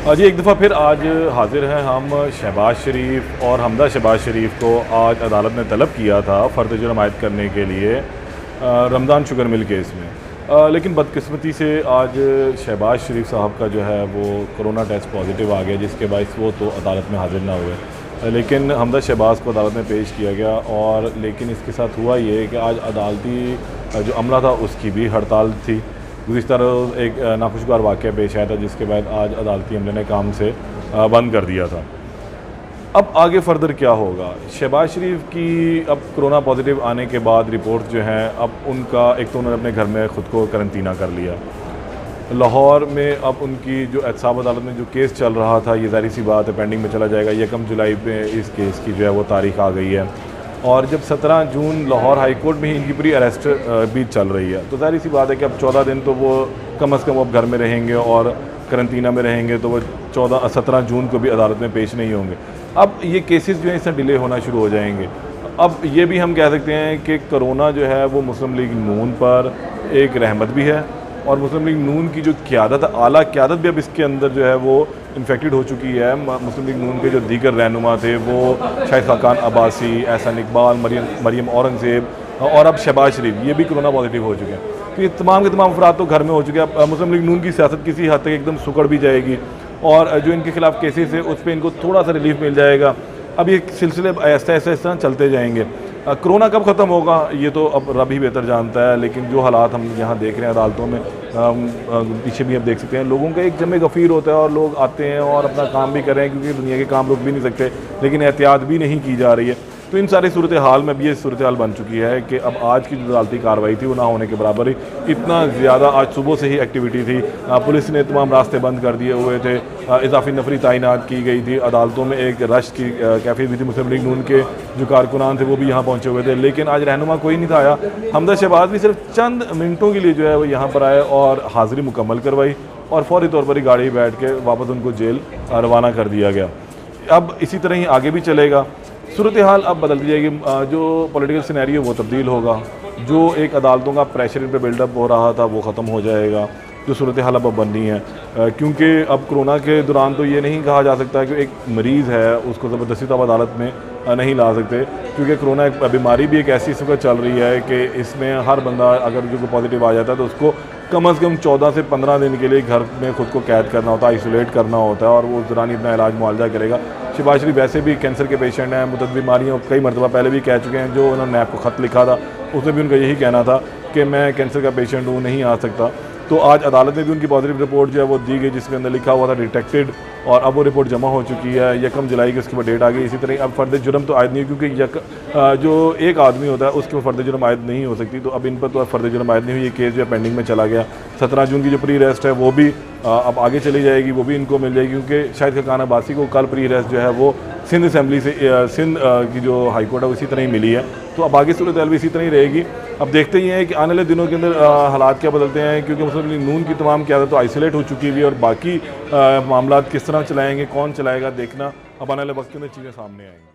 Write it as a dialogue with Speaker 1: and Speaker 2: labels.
Speaker 1: जी एक दफ़ा फिर आज हाज़िर हैं हम। शहबाज शरीफ और हमदा शहबाज शरीफ को आज अदालत ने तलब किया था फ़र्द जुर्म आयद करने के लिए रमज़ान शुगर मिल केस में। लेकिन बदकिस्मती से आज शहबाज शरीफ साहब का जो है वो कोरोना टेस्ट पॉजिटिव आ गया, जिसके बायस वो तो अदालत में हाज़िर ना हुए। लेकिन हमदा शहबाज को अदालत में पेश किया गया और लेकिन इसके साथ हुआ ये कि आज अदालती जो अमला था उसकी भी हड़ताल थी। गुज़िश्ता रोज़ एक नाखुशगवार वाक़या पेश आया था, जिसके बाद आज अदालती अमले ने काम से बंद कर दिया था। अब आगे फ़र्दर क्या होगा? शहबाज शरीफ की अब कोरोना पॉजिटिव आने के बाद रिपोर्ट जो हैं, अब उनका एक तो उन्होंने अपने घर में ख़ुद को करंतना कर लिया। लाहौर में अब उनकी जो एहतसाब अदालत में जो केस चल रहा था, ये ज़ाहिर सी बात है पेंडिंग में चला जाएगा। 1 जुलाई पे इस केस की जो है वो तारीख़ आ गई है और जब 17 जून लाहौर हाई कोर्ट में ही इनकी प्री अरेस्ट भी चल रही है, तो ज़ाहिर सी बात है कि अब 14 दिन तो वो कम अज़ कम अब घर में रहेंगे और करंतना में रहेंगे, तो वो 17 जून को भी अदालत में पेश नहीं होंगे। अब ये केसेस जो हैं इससे डिले होना शुरू हो जाएंगे। अब ये भी हम कह सकते हैं कि कोरोना जो है वो मुस्लिम लीग नून पर एक रहमत भी है और मुस्लिम लीग नून की जो क़यादत, आला क़यादत भी अब इसके अंदर जो है वो इन्फेक्टेड हो चुकी है। मुस्लिम लीग नून के जो दीगर रहनुमा थे वो शाहिद खाकान अब्बासी, एहसन इकबाल, मरियम औरंगज़ेब और अब शहबाज शरीफ, ये भी कोरोना पॉजिटिव हो चुके हैं। तो ये तमाम के तमाम अफराद तो घर में हो चुके हैं। अब मुस्लिम लीग नून की सियासत किसी हद तक एकदम सुकड़ भी जाएगी और जो इनके खिलाफ केसेस है उस पर इनको थोड़ा सा रिलीफ मिल जाएगा। अब ये सिलसिले ऐसा चलते जाएंगे। कोरोना कब ख़त्म होगा ये तो अब रब ही बेहतर जानता है, लेकिन जो हालात हम यहाँ देख रहे हैं अदालतों में, पीछे भी आप देख सकते हैं, लोगों का एक जमे गफ़ीर होता है और लोग आते हैं और अपना काम भी कर रहे हैं, क्योंकि दुनिया के काम रुक भी नहीं सकते, लेकिन एहतियात भी नहीं की जा रही है। तो इन सारी सूरत हाल में भी ये सूरत हाल बन चुकी है कि अब आज की जो अदालती कार्रवाई थी वो ना होने के बराबर ही, इतना ज़्यादा आज सुबह से ही एक्टिविटी थी। पुलिस ने तमाम रास्ते बंद कर दिए हुए थे, इजाफी नफरी तैनात की गई थी। अदालतों में एक रश की कैफियत भी थी। मुस्लिम लीग नून के जो कारकुनान थे वो भी यहाँ पहुँचे हुए थे, लेकिन आज रहनुमा कोई नहीं था आया। हमदा शहबाज भी सिर्फ चंद मिनटों के लिए जो है वो यहाँ पर आए और हाज़िरी मुकम्मल करवाई और फौरी तौर पर ही गाड़ी बैठ के वापस उनको जेल रवाना कर दिया गया। अब इसी तरह ही आगे भी चलेगा। सूरत हाल अब बदलती जाएगी, जो पॉलिटिकल सिनेरियो वो तब्दील होगा, जो एक अदालतों का प्रेशर इन पर बिल्डअप हो रहा था वो ख़त्म हो जाएगा, जो सूरत हाल अब बननी है। क्योंकि अब कोरोना के दौरान तो ये नहीं कहा जा सकता कि एक मरीज़ है उसको ज़बरदस्ती तब अदालत में नहीं ला सकते, क्योंकि कोरोना एक बीमारी भी एक ऐसी इस वक्त चल रही है कि इसमें हर बंदा अगर जो पॉजिटिव आ जाता है तो उसको कम अज़ कम 14 से 15 दिन के लिए घर में ख़ुद को कैद करना होता है, आइसोलेट करना होता है और वो उस दौरान ही अपना इलाज मुआवजा करेगा। शहबाज शरीफ वैसे भी कैंसर के पेशेंट हैं, मुतअद्दिद बीमारियों कई मरतबा पहले भी कह चुके हैं। जो उन्होंने नैब को ख़त लिखा था उसमें भी उनका यही कहना था कि मैं कैंसर का पेशेंट हूँ, नहीं आ सकता। तो आज अदालत में भी उनकी पॉजिटिव रिपोर्ट जो है वो दी गई, जिसके अंदर लिखा हुआ था डिटेक्टेड, और अब वो रिपोर्ट जमा हो चुकी है। 1 जुलाई की उसके बाद डेट आ गई। इसी तरह अब फ़र्द जुर्म तो आयद नहीं, क्योंकि जो एक आदमी होता है उसके ऊपर फ़र्द जुर्म आयद नहीं हो सकती, तो अब इन पर तो फ़र्द जुर्म आयद नहीं हुई। ये केस जो है पेंडिंग में चला गया। 17 जून की जो प्री अरेस्ट है वो भी अब आगे चली जाएगी, वो भी इनको मिल जाएगी, क्योंकि शाहिद खाकान अब्बासी को कल प्री अरेस्ट जो है वो सिंध असम्बली से सिंध की जो हाई कोर्ट है इसी तरह ही मिली है। तो अब आगे सूरत हाल भी इसी तरह ही रहेगी। अब देखते ही हैं कि आने वाले दिनों के अंदर हालात क्या बदलते हैं, क्योंकि मुस्लिम लीग नून की तमाम क़यादत तो आइसोलेट हो चुकी हुई है और बाकी मामला किस तरह चलाएँगे, कौन चलाएगा, देखना अब आने वाले वक्त के अंदर चीज़ें सामने आएंगी।